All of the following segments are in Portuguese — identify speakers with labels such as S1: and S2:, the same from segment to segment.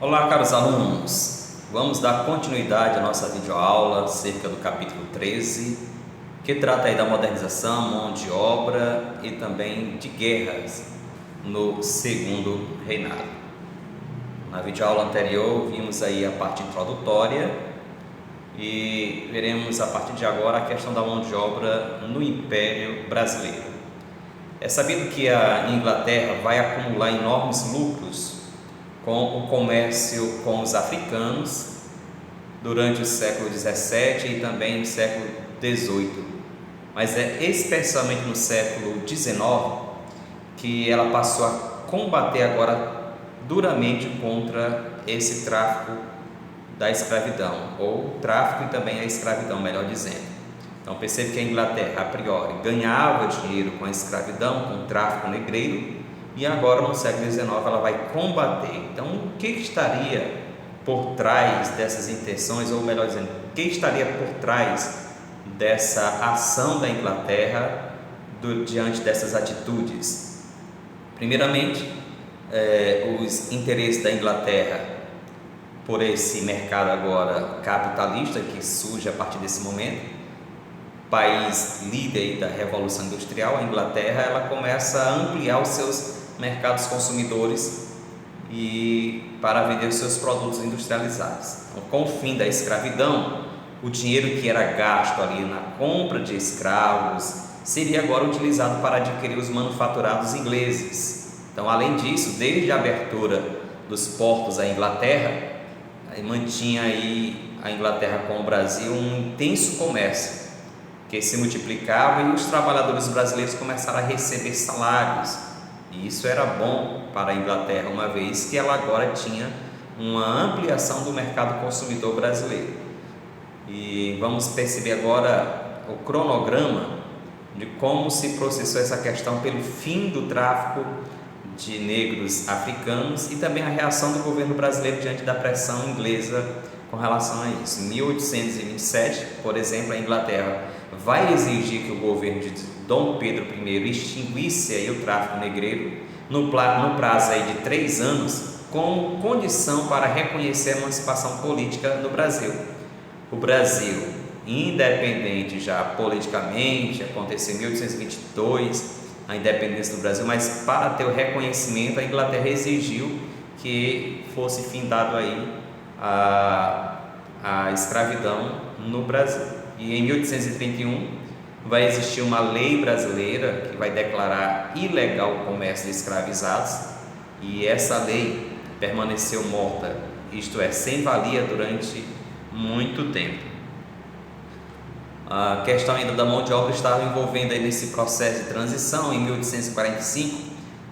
S1: Olá, caros alunos! Vamos dar continuidade à nossa videoaula acerca do capítulo 13, que trata aí da modernização, mão de obra e também de guerras no Segundo Reinado. Na videoaula anterior vimos aí a parte introdutória e veremos a partir de agora a questão da mão de obra no Império Brasileiro. É sabido que a Inglaterra vai acumular enormes lucros com o comércio com os africanos durante o século XVII e também no século XVIII, mas é especialmente no século XIX que ela passou a combater agora duramente contra esse tráfico da escravidão, ou tráfico e também a escravidão, melhor dizendo. Então percebe que a Inglaterra a priori ganhava dinheiro com a escravidão, com o tráfico negreiro, e agora no século XIX ela vai combater. Então o que estaria por trás dessas intenções, ou melhor dizendo, o que estaria por trás dessa ação da Inglaterra diante dessas atitudes? Primeiramente, os interesses da Inglaterra por esse mercado agora capitalista que surge a partir desse momento. País líder da Revolução Industrial, a Inglaterra, ela começa a ampliar os seus mercados consumidores e para vender os seus produtos industrializados. Então, com o fim da escravidão, o dinheiro que era gasto ali na compra de escravos seria agora utilizado para adquirir os manufaturados ingleses. Então, além disso, desde a abertura dos portos à Inglaterra, mantinha aí a Inglaterra com o Brasil um intenso comércio que se multiplicava, e os trabalhadores brasileiros começaram a receber salários, e isso era bom para a Inglaterra, uma vez que ela agora tinha uma ampliação do mercado consumidor brasileiro. E vamos perceber agora o cronograma de como se processou essa questão pelo fim do tráfico de negros africanos e também a reação do governo brasileiro diante da pressão inglesa com relação a isso. Em 1827, por exemplo, a Inglaterra vai exigir que o governo de Dom Pedro I extinguisse aí o tráfico negreiro no prazo aí de 3 anos, como condição para reconhecer a emancipação política no Brasil. O Brasil, independente já politicamente, aconteceu em 1822 a independência do Brasil, mas para ter o reconhecimento, a Inglaterra exigiu que fosse findado aí a escravidão no Brasil. E em 1831 vai existir uma lei brasileira que vai declarar ilegal o comércio de escravizados, e essa lei permaneceu morta, isto é, sem valia durante muito tempo. A questão ainda da mão de obra estava envolvendo aí nesse processo de transição. Em 1845,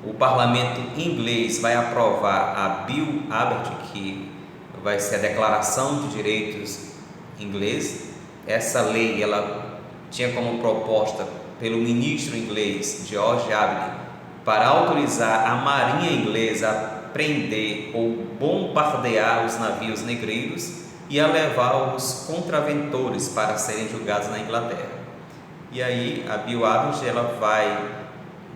S1: o parlamento inglês vai aprovar a Bill Abbott, que vai ser a Declaração de Direitos Ingleses. Essa lei ela tinha como proposta pelo ministro inglês George Abbott para autorizar a marinha inglesa a prender ou bombardear os navios negreiros e a levar os contraventores para serem julgados na Inglaterra. E aí a Bill Abbott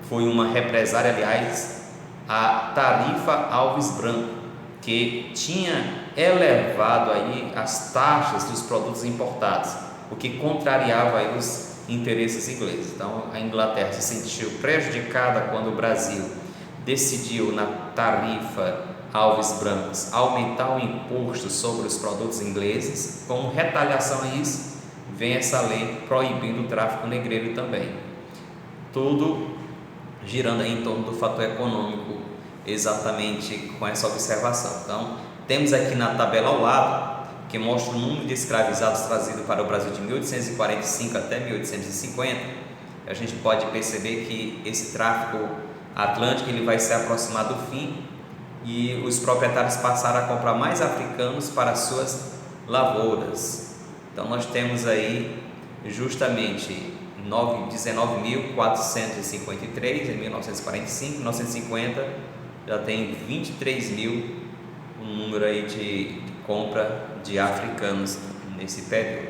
S1: foi uma represária, aliás, a Tarifa Alves Branco, que tinha elevado aí as taxas dos produtos importados, o que contrariava aí os interesses ingleses. Então a Inglaterra se sentiu prejudicada quando o Brasil decidiu na Tarifa Alves Brancos aumentar o imposto sobre os produtos ingleses. Como retaliação a isso, vem essa lei proibindo o tráfico negreiro também. Tudo girando aí em torno do fator econômico, exatamente com essa observação. Então, temos aqui na tabela ao lado, que mostra o número de escravizados trazido para o Brasil de 1845 até 1850. A gente pode perceber que esse tráfico atlântico ele vai se aproximar do fim, e os proprietários passaram a comprar mais africanos para suas lavouras. Então nós temos aí justamente 19.453 em 1945, em 1950 já tem 23 mil, o número aí de compra de africanos nesse período.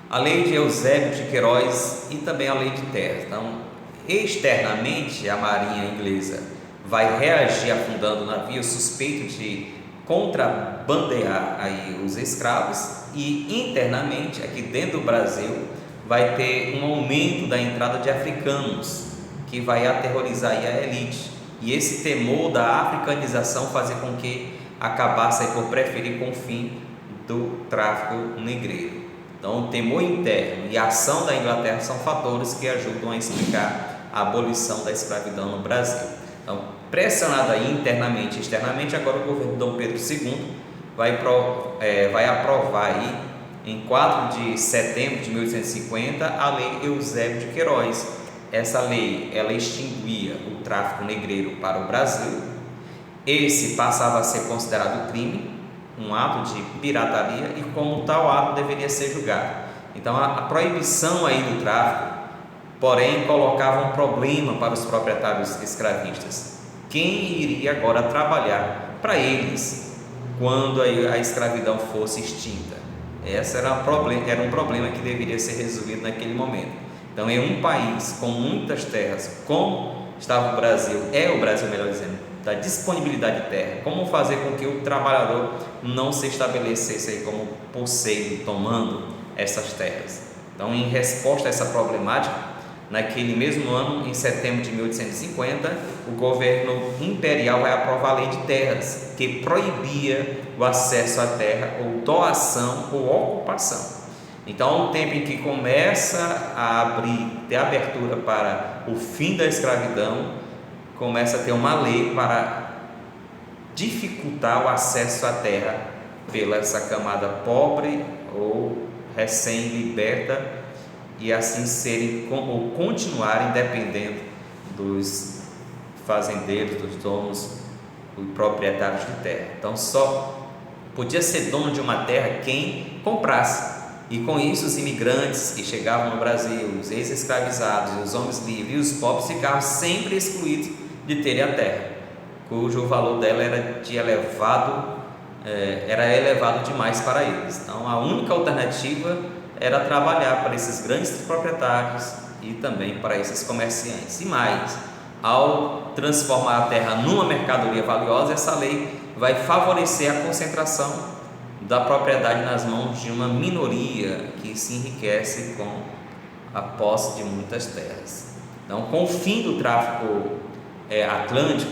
S1: A lei de Eusébio de Queiroz e também a lei de terras. Então, externamente, a marinha inglesa vai reagir afundando o navio suspeito de contrabandear aí os escravos, e internamente, aqui dentro do Brasil, vai ter um aumento da entrada de africanos, que vai aterrorizar aí a elite. E esse temor da africanização fazer com que acabasse aí por preferir com o fim do tráfico negreiro. Então, o temor interno e a ação da Inglaterra são fatores que ajudam a explicar a abolição da escravidão no Brasil. Então, pressionado aí internamente e externamente, agora o governo Dom Pedro II vai aprovar aí, em 4 de setembro de 1850, a Lei Eusébio de Queiroz. Essa lei, ela extinguia o tráfico negreiro para o Brasil. Esse passava a ser considerado crime, um ato de pirataria, e como tal ato deveria ser julgado. Então a proibição aí do tráfico, porém, colocava um problema para os proprietários escravistas. Quem iria agora trabalhar para eles quando a escravidão fosse extinta? Esse era um problema que deveria ser resolvido naquele momento. Então, em um país com muitas terras, como estava o Brasil, melhor dizendo, da disponibilidade de terra, como fazer com que o trabalhador não se estabelecesse aí como posseiro, tomando essas terras? Então, em resposta a essa problemática, naquele mesmo ano, em setembro de 1850, o governo imperial vai aprovar a lei de terras, que proibia o acesso à terra ou doação ou ocupação. Então, o tempo em que começa a ter abertura para o fim da escravidão, começa a ter uma lei para dificultar o acesso à terra pela essa camada pobre ou recém-liberta, e assim serem ou continuarem dependendo dos fazendeiros, dos donos, dos proprietários de terra. Então, só podia ser dono de uma terra quem comprasse. E com isso, os imigrantes que chegavam no Brasil, os ex-escravizados, os homens livres e os pobres ficavam sempre excluídos de terem a terra, cujo valor dela era elevado demais para eles. Então, a única alternativa era trabalhar para esses grandes proprietários e também para esses comerciantes. E mais, ao transformar a terra numa mercadoria valiosa, essa lei vai favorecer a concentração da propriedade nas mãos de uma minoria que se enriquece com a posse de muitas terras. Então, com o fim do tráfico atlântico,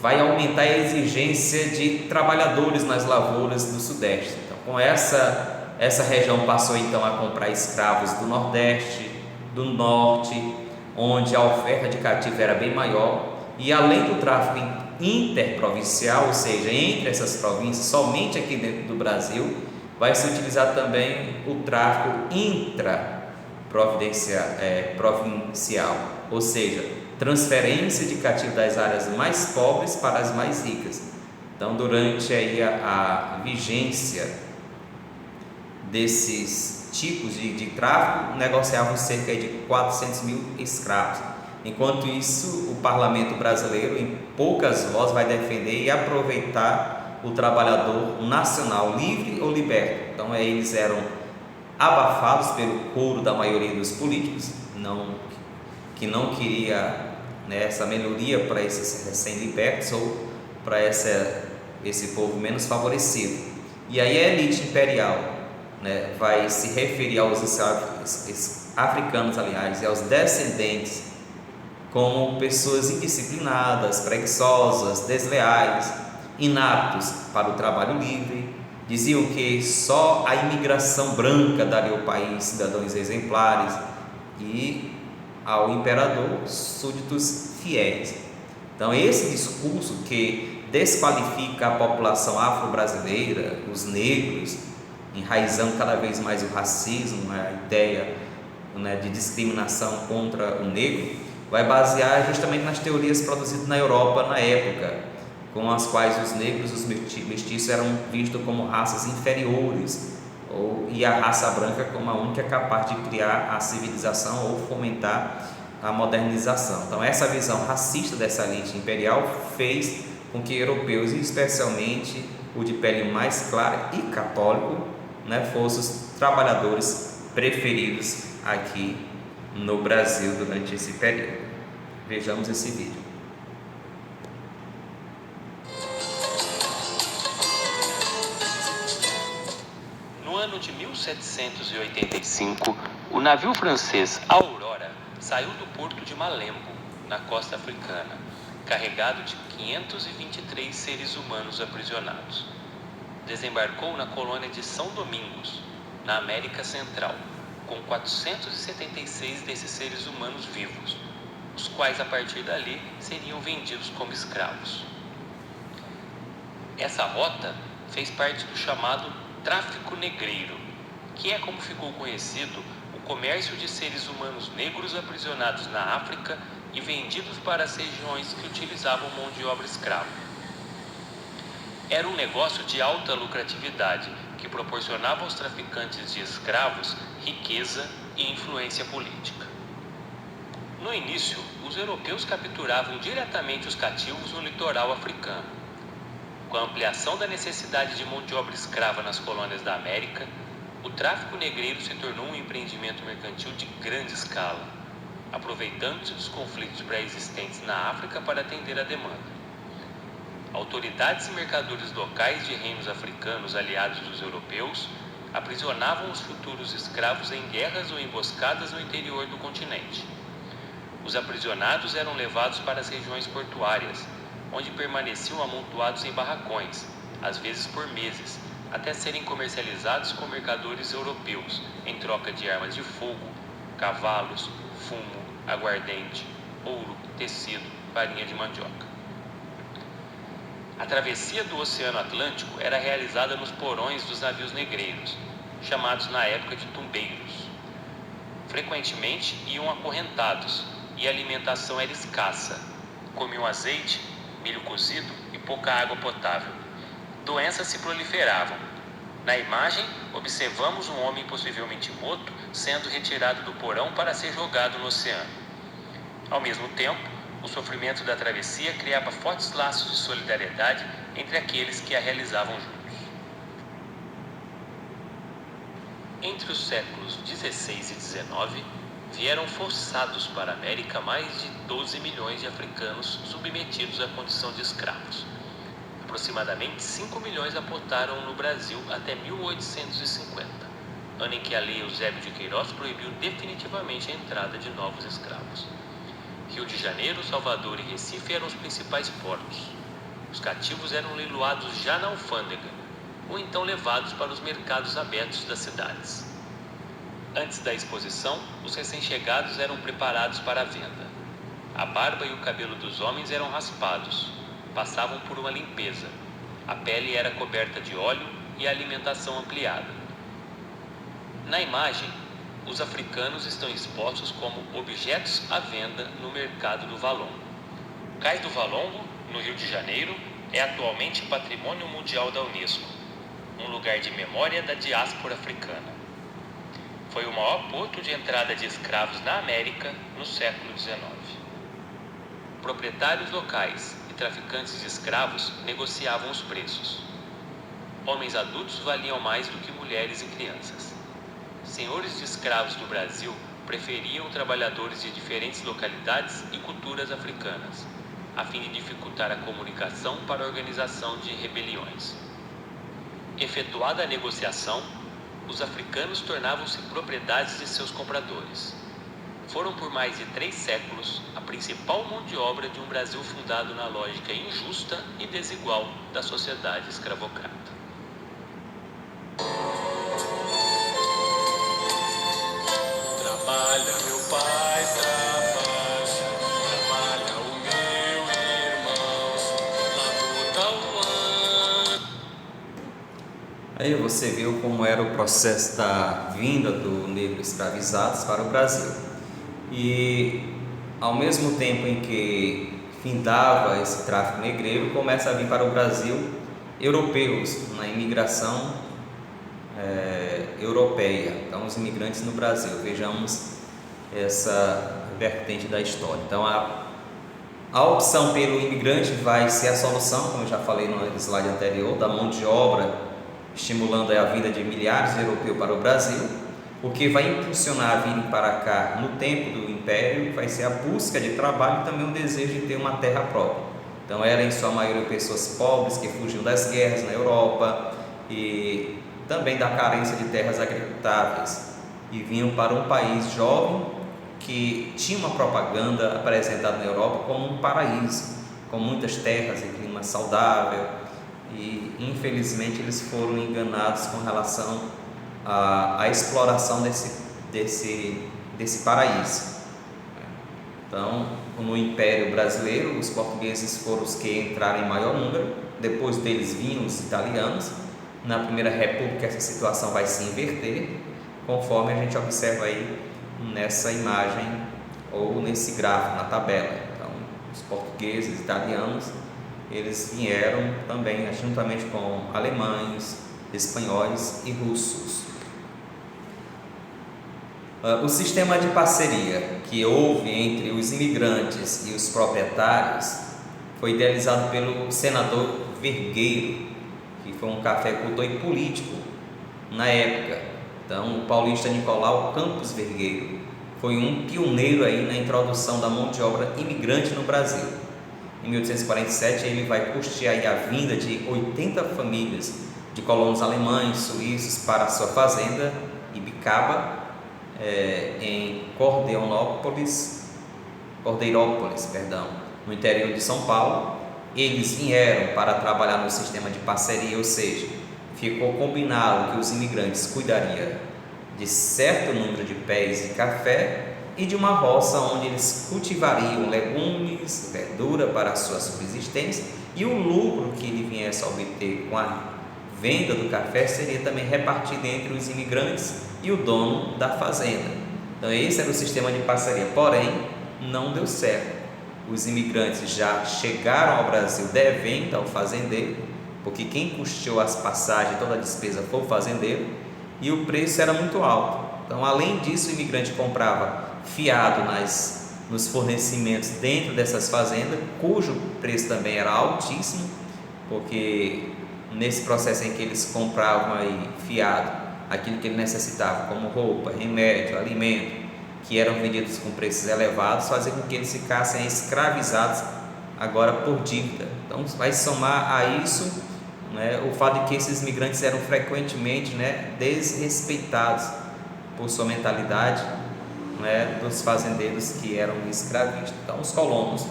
S1: vai aumentar a exigência de trabalhadores nas lavouras do Sudeste. Então, com essa região passou então a comprar escravos do Nordeste, do Norte, onde a oferta de cativos era bem maior, e além do tráfico interprovincial, ou seja, entre essas províncias, somente aqui dentro do Brasil, vai se utilizar também o tráfico provincial, ou seja, transferência de cativos das áreas mais pobres para as mais ricas. Então, durante aí a vigência desses tipos de tráfico, negociavam cerca de 400 mil escravos. Enquanto isso, o parlamento brasileiro, em poucas vozes, vai defender e aproveitar o trabalhador nacional, livre ou liberto. Então, eles eram abafados pelo coro da maioria dos políticos, que não queria essa melhoria para esses recém-libertos ou para esse povo menos favorecido. E aí a elite imperial vai se referir aos africanos, aliás, e aos descendentes como pessoas indisciplinadas, preguiçosas, desleais, inaptos para o trabalho livre. Diziam que só a imigração branca daria ao país cidadãos exemplares e ao imperador súditos fiéis. Então, esse discurso que desqualifica a população afro-brasileira, os negros, enraizando cada vez mais o racismo, a ideia de discriminação contra o negro, vai basear justamente nas teorias produzidas na Europa na época, com as quais os negros e os mestiços eram vistos como raças inferiores, e a raça branca como a única capaz de criar a civilização ou fomentar a modernização. Então, essa visão racista dessa elite imperial fez com que europeus, e especialmente o de pele mais clara e católico, fossem os trabalhadores preferidos aqui no Brasil durante esse período. Vejamos esse vídeo.
S2: 1785, o navio francês Aurora saiu do porto de Malembo, na costa africana, carregado de 523 seres humanos aprisionados. Desembarcou na colônia de São Domingos, na América Central, com 476 desses seres humanos vivos, os quais a partir dali seriam vendidos como escravos. Essa rota fez parte do chamado tráfico negreiro, que é como ficou conhecido o comércio de seres humanos negros aprisionados na África e vendidos para as regiões que utilizavam mão de obra escrava. Era um negócio de alta lucratividade que proporcionava aos traficantes de escravos riqueza e influência política. No início, os europeus capturavam diretamente os cativos no litoral africano. Com a ampliação da necessidade de mão de obra escrava nas colônias da América, o tráfico negreiro se tornou um empreendimento mercantil de grande escala, aproveitando-se dos conflitos pré-existentes na África para atender a demanda. Autoridades e mercadores locais de reinos africanos aliados dos europeus aprisionavam os futuros escravos em guerras ou emboscadas no interior do continente. Os aprisionados eram levados para as regiões portuárias, onde permaneciam amontoados em barracões, às vezes por meses, até serem comercializados com mercadores europeus, em troca de armas de fogo, cavalos, fumo, aguardente, ouro, tecido, farinha de mandioca. A travessia do Oceano Atlântico era realizada nos porões dos navios negreiros, chamados na época de tumbeiros. Frequentemente iam acorrentados e a alimentação era escassa. Comiam azeite, milho cozido e pouca água potável. Doenças se proliferavam. Na imagem, observamos um homem possivelmente morto sendo retirado do porão para ser jogado no oceano. Ao mesmo tempo, o sofrimento da travessia criava fortes laços de solidariedade entre aqueles que a realizavam juntos. Entre os séculos XVI e XIX, vieram forçados para a América mais de 12 milhões de africanos submetidos à condição de escravos. Aproximadamente 5 milhões aportaram no Brasil até 1850, ano em que a Lei Eusébio de Queiroz proibiu definitivamente a entrada de novos escravos. Rio de Janeiro, Salvador e Recife eram os principais portos. Os cativos eram leiloados já na alfândega, ou então levados para os mercados abertos das cidades. Antes da exposição, os recém-chegados eram preparados para a venda. A barba e o cabelo dos homens eram raspados, passavam por uma limpeza. A pele era coberta de óleo e a alimentação ampliada. Na imagem, os africanos estão expostos como objetos à venda no mercado do Valongo. O Cais do Valongo, no Rio de Janeiro, é atualmente Patrimônio Mundial da Unesco, um lugar de memória da diáspora africana. Foi o maior porto de entrada de escravos na América no século XIX. Proprietários locais e traficantes de escravos negociavam os preços. Homens adultos valiam mais do que mulheres e crianças. Senhores de escravos do Brasil preferiam trabalhadores de diferentes localidades e culturas africanas, a fim de dificultar a comunicação para a organização de rebeliões. Efetuada a negociação, os africanos tornavam-se propriedades de seus compradores. Foram por mais de 3 séculos a principal mão de obra de um Brasil fundado na lógica injusta e desigual da sociedade escravocrata.
S3: Trabalha, meu pai, trabalha o meu irmão, labuta o ano.
S1: Aí você viu como era o processo da vinda do negro escravizados para o Brasil. E ao mesmo tempo em que findava esse tráfico negreiro, começa a vir para o Brasil europeus na imigração europeia. Então, os imigrantes no Brasil, vejamos essa vertente da história. Então, a opção pelo imigrante vai ser a solução, como eu já falei no slide anterior, da mão de obra, estimulando a vinda de milhares de europeus para o Brasil. O que vai impulsionar a virem para cá no tempo do Império vai ser a busca de trabalho e também o desejo de ter uma terra própria. Então, eram em sua maioria pessoas pobres que fugiam das guerras na Europa e também da carência de terras agricultáveis, e vinham para um país jovem que tinha uma propaganda apresentada na Europa como um paraíso, com muitas terras e clima saudável, e infelizmente eles foram enganados com relação à exploração desse paraíso. Então, no Império Brasileiro, os portugueses foram os que entraram em maior número, depois deles vinham os italianos. Na Primeira República essa situação vai se inverter, conforme a gente observa aí nessa imagem ou nesse gráfico, na tabela. Então, os portugueses, italianos, eles vieram também juntamente com alemães, espanhóis e russos. O sistema de parceria que houve entre os imigrantes e os proprietários foi idealizado pelo senador Vergueiro, que foi um cafeicultor e político na época. Então, o paulista Nicolau Campos Vergueiro foi um pioneiro aí na introdução da mão de obra imigrante no Brasil. Em 1847, ele vai custear aí a vinda de 80 famílias de colonos alemães, suíços para a sua fazenda Ibicaba, em Cordeirópolis, no interior de São Paulo. Eles vieram para trabalhar no sistema de parceria, ou seja, ficou combinado que os imigrantes cuidariam de certo número de pés de café e de uma roça onde eles cultivariam legumes, verdura para a sua subsistência, e o lucro que ele viesse a obter com a venda do café seria também repartido entre os imigrantes e o dono da fazenda. Então esse era o sistema de parceria, porém não deu certo. Os imigrantes já chegaram ao Brasil devendo ao fazendeiro, porque quem custeou as passagens, toda a despesa foi o fazendeiro, e o preço era muito alto. Então, além disso, o imigrante comprava fiado nos fornecimentos dentro dessas fazendas, cujo preço também era altíssimo, porque nesse processo em que eles compravam aí fiado aquilo que ele necessitava, como roupa, remédio, alimento, que eram vendidos com preços elevados, fazia com que eles ficassem escravizados agora por dívida. Então vai somar a isso, né, o fato de que esses imigrantes eram frequentemente, né, desrespeitados por sua mentalidade, né, dos fazendeiros que eram escravistas. Então os colonos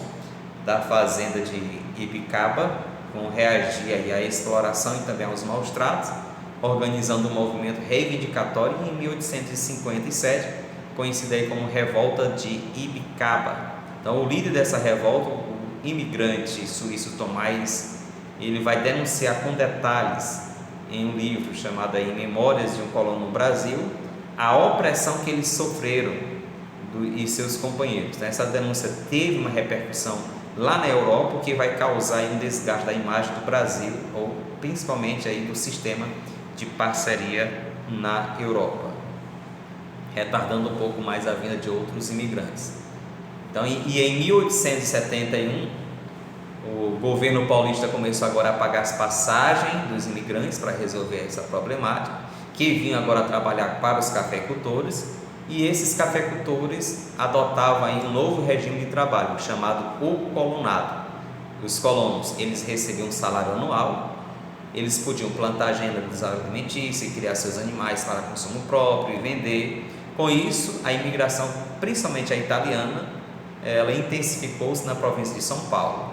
S1: da fazenda de Ibicaba vão reagir aí à exploração e também aos maus tratos, organizando um movimento reivindicatório em 1857, conhecida aí como Revolta de Ibicaba. Então, o líder dessa revolta, o imigrante suíço Tomás, ele vai denunciar com detalhes em um livro chamado aí Memórias de um Colono no Brasil, a opressão que eles sofreram e seus companheiros. Essa denúncia teve uma repercussão lá na Europa, o que vai causar um desgaste da imagem do Brasil, ou principalmente aí do sistema de parceria na Europa, retardando um pouco mais a vinda de outros imigrantes. Então, em 1871, o governo paulista começou agora a pagar as passagens dos imigrantes para resolver essa problemática, que vinham agora trabalhar para os cafeicultores, e esses cafeicultores adotavam aí um novo regime de trabalho chamado o colunado. Os colonos, eles recebiam um salário anual, eles podiam plantar gêneros alimentícios e criar seus animais para consumo próprio e vender. Com isso, a imigração, principalmente a italiana, ela intensificou-se na província de São Paulo.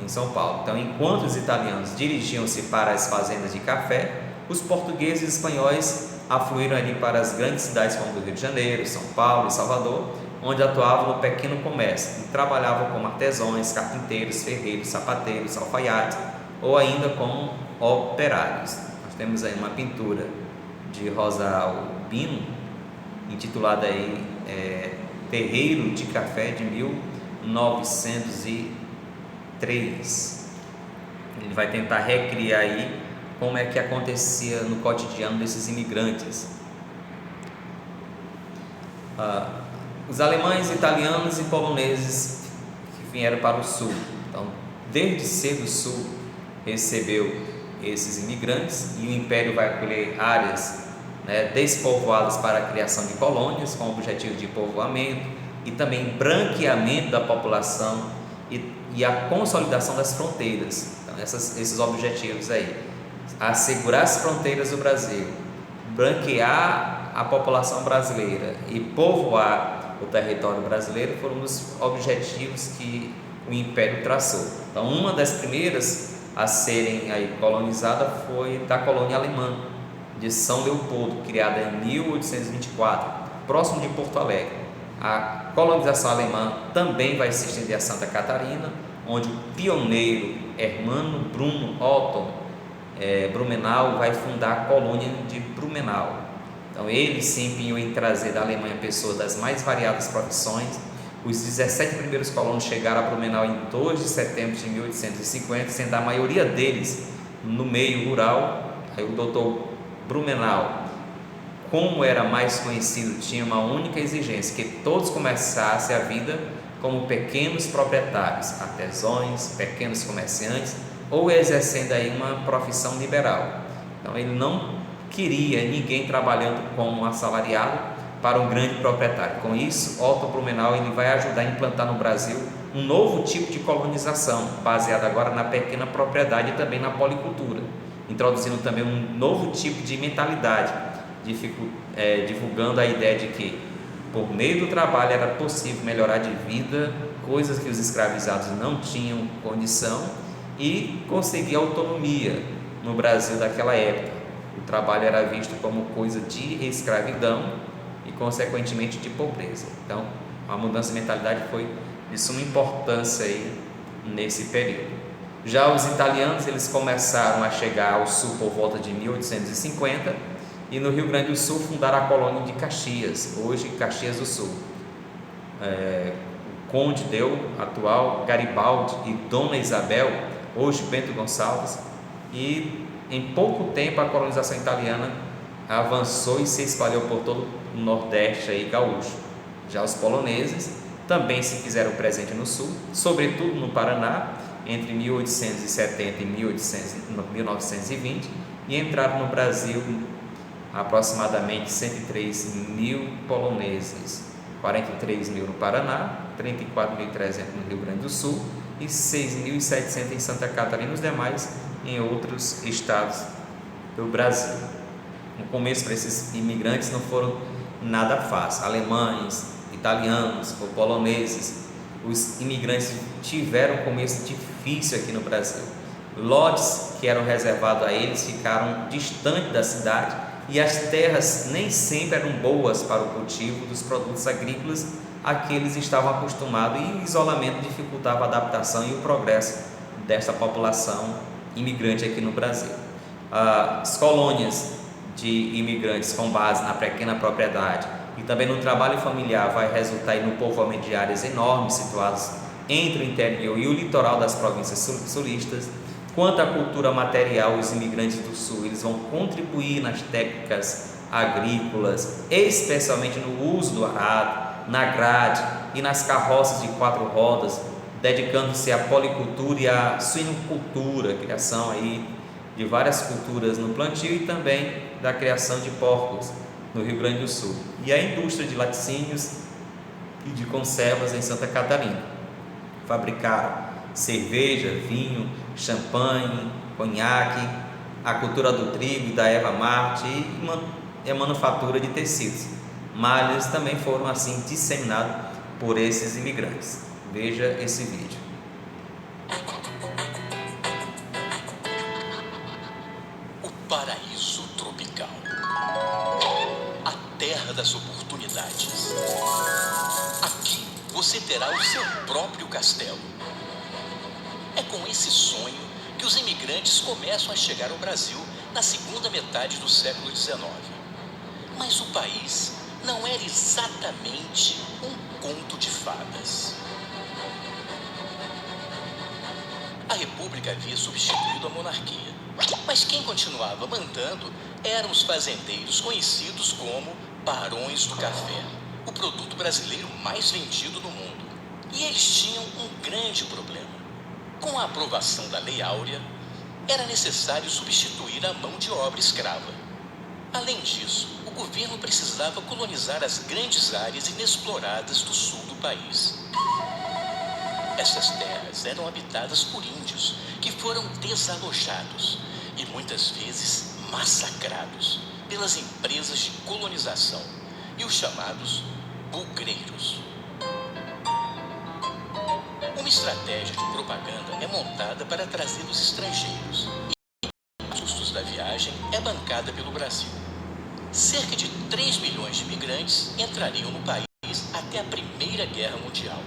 S1: Em São Paulo. Então, enquanto os italianos dirigiam-se para as fazendas de café, os portugueses e espanhóis afluíram ali para as grandes cidades como o Rio de Janeiro, São Paulo e Salvador, onde atuavam no pequeno comércio e trabalhavam como artesãos, carpinteiros, ferreiros, sapateiros, alfaiates ou ainda como operários. Nós temos aí uma pintura de Rosa Albino intitulada aí Terreiro de Café, de 1903. Ele vai tentar recriar aí como é que acontecia no cotidiano desses imigrantes. Os alemães, italianos e poloneses que vieram para o sul. Então, desde cedo o sul recebeu esses imigrantes, e o Império vai acolher áreas, né, despovoadas para a criação de colônias, com o objetivo de povoamento e também branqueamento da população e a consolidação das fronteiras. Então, esses objetivos aí assegurar as fronteiras do Brasil, branquear a população brasileira e povoar o território brasileiro foram os objetivos que o Império traçou. Então, uma das primeiras a serem aí colonizada foi da colônia alemã de São Leopoldo, criada em 1824, próximo de Porto Alegre. A colonização alemã também vai se estender a Santa Catarina, onde o pioneiro Hermano Bruno Otto Blumenau vai fundar a colônia de Blumenau. Então ele se empenhou em trazer da Alemanha pessoas das mais variadas profissões. Os 17 primeiros colonos chegaram a Blumenau em 2 de setembro de 1850, sendo a maioria deles no meio rural. Aí o doutor Blumenau, como era mais conhecido, tinha uma única exigência: que todos começassem a vida como pequenos proprietários, artesãos, pequenos comerciantes, ou exercendo aí uma profissão liberal. Então ele não queria ninguém trabalhando como assalariado para um grande proprietário. Com isso, Otto Blumenau ele vai ajudar a implantar no Brasil um novo tipo de colonização, baseado agora na pequena propriedade e também na policultura, introduzindo também um novo tipo de mentalidade, divulgando a ideia de que por meio do trabalho era possível melhorar de vida, coisas que os escravizados não tinham condição, e conseguir autonomia no Brasil daquela época. O trabalho era visto como coisa de escravidão e consequentemente de pobreza. Então a mudança de mentalidade foi de suma importância aí nesse período. Já os italianos eles começaram a chegar ao sul por volta de 1850 e no Rio Grande do Sul fundaram a colônia de Caxias, hoje Caxias do Sul. O Conde Deu, atual Garibaldi, e Dona Isabel, hoje Bento Gonçalves, e em pouco tempo a colonização italiana avançou e se espalhou por todo o Nordeste aí, gaúcho. Já os poloneses também se fizeram presente no Sul, sobretudo no Paraná, entre 1870 e 1920, e entraram no Brasil aproximadamente 103 mil poloneses, 43 mil no Paraná, 34.300 no Rio Grande do Sul e 6.700 em Santa Catarina, os demais em outros estados do Brasil. No começo, para esses imigrantes não foram nada fácil. Alemães, italianos ou poloneses, os imigrantes tiveram um começo difícil aqui no Brasil. Lotes que eram reservados a eles ficaram distantes da cidade e as terras nem sempre eram boas para o cultivo dos produtos agrícolas a que eles estavam acostumados, e o isolamento dificultava a adaptação e o progresso desta população imigrante aqui no Brasil. As colônias de imigrantes com base na pequena propriedade e também no trabalho familiar vai resultar no povoamento de áreas enormes situadas entre o interior e o litoral das províncias sulistas. Quanto à cultura material, os imigrantes do Sul eles vão contribuir nas técnicas agrícolas, especialmente no uso do arado, na grade e nas carroças de 4 rodas, dedicando-se à policultura e à suinocultura, criação aí de várias culturas no plantio e também da criação de porcos no Rio Grande do Sul, e a indústria de laticínios e de conservas em Santa Catarina. Fabricaram cerveja, vinho, champanhe, conhaque, a cultura do trigo e da erva mate e a manufatura de tecidos. Malhas também foram assim disseminados por esses imigrantes. Veja esse vídeo.
S4: O paraíso tropical, a terra das oportunidades. Aqui você terá o seu próprio castelo. É com esse sonho que os imigrantes começam a chegar ao Brasil na segunda metade do século XIX. Mas o país não era exatamente um conto de fadas. A República havia substituído a monarquia, mas quem continuava mandando eram os fazendeiros conhecidos como barões do café, o produto brasileiro mais vendido no mundo. E eles tinham um grande problema. Com a aprovação da Lei Áurea, era necessário substituir a mão de obra escrava. Além disso, o governo precisava colonizar as grandes áreas inexploradas do sul do país. Essas terras eram habitadas por índios que foram desalojados e muitas vezes massacrados pelas empresas de colonização e os chamados bugreiros. Uma estratégia de propaganda é montada para trazer os estrangeiros e os custos da viagem é bancada pelo Brasil. Cerca de 3 milhões de imigrantes entrariam no país até a Primeira Guerra Mundial.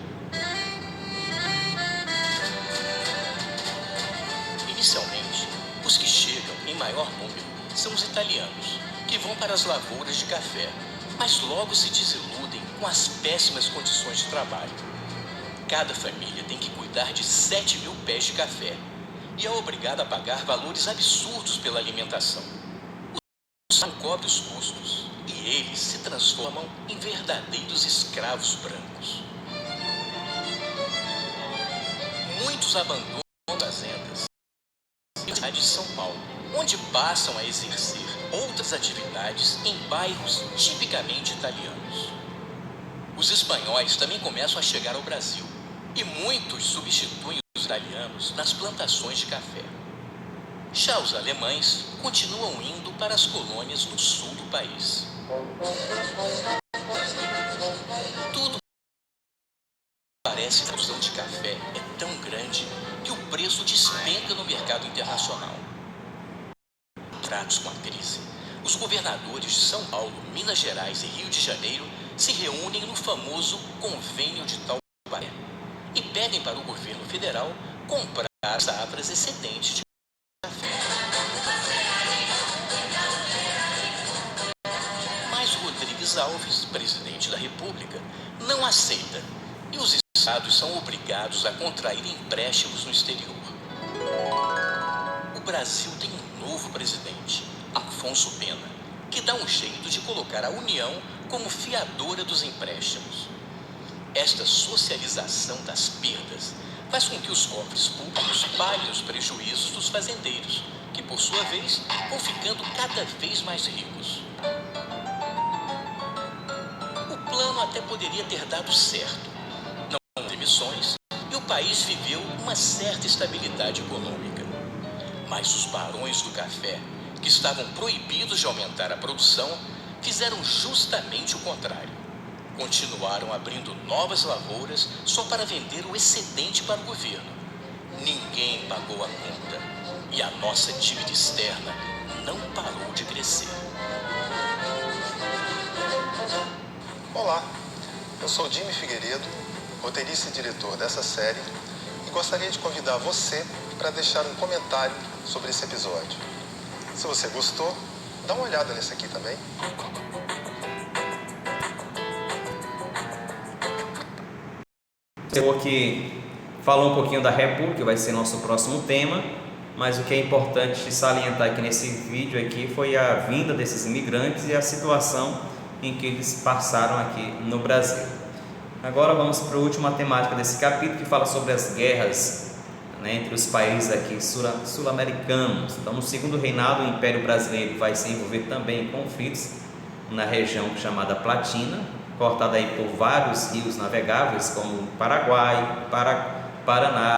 S4: Inicialmente, os que chegam em maior número são os italianos, que vão para as lavouras de café, mas logo se desiludem com as péssimas condições de trabalho. Cada família tem que cuidar de 7.000 pés de café e é obrigada a pagar valores absurdos pela alimentação. O não cobre os custos e eles se transformam em verdadeiros escravos brancos. Muitos abandonam as fazendas na cidade de São Paulo, onde passam a exercer outras atividades em bairros tipicamente italianos. Os espanhóis também começam a chegar ao Brasil e muitos substituem os italianos nas plantações de café. Já os alemães continuam indo para as colônias no sul do país. Tudo parece que a produção de café é tão grande que o preço despenca no mercado internacional. Tratos com a crise, os governadores de São Paulo, Minas Gerais e Rio de Janeiro se reúnem no famoso Convênio de Taubaté e pedem para o governo federal comprar safras excedentes de café. Mas Rodrigues Alves, presidente da República, não aceita e os estados são obrigados a contrair empréstimos no exterior. O Brasil tem um novo presidente, Afonso Pena, que dá um jeito de colocar a União como fiadora dos empréstimos. Esta socialização das perdas faz com que os cofres públicos paguem os prejuízos dos fazendeiros, que por sua vez vão ficando cada vez mais ricos. O plano até poderia ter dado certo. Não houve emissões e o país viveu uma certa estabilidade econômica. Mas os barões do café, que estavam proibidos de aumentar a produção, fizeram justamente o contrário. Continuaram abrindo novas lavouras só para vender o excedente para o governo. Ninguém pagou a conta e a nossa dívida externa não parou de crescer.
S5: Olá, eu sou Jimmy Figueiredo, roteirista e diretor dessa série, e gostaria de convidar você para deixar um comentário sobre esse episódio. Se você gostou, dá uma olhada nesse aqui também.
S1: Eu aqui falou um pouquinho da República, vai ser nosso próximo tema, mas o que é importante salientar aqui nesse vídeo aqui foi a vinda desses imigrantes e a situação em que eles passaram aqui no Brasil. Agora vamos para a última temática desse capítulo, que fala sobre as guerras, né, entre os países aqui sul-americanos. Então, no segundo reinado, o Império Brasileiro vai se envolver também em conflitos na região chamada Platina, cortada aí por vários rios navegáveis, como Paraguai, Paraná,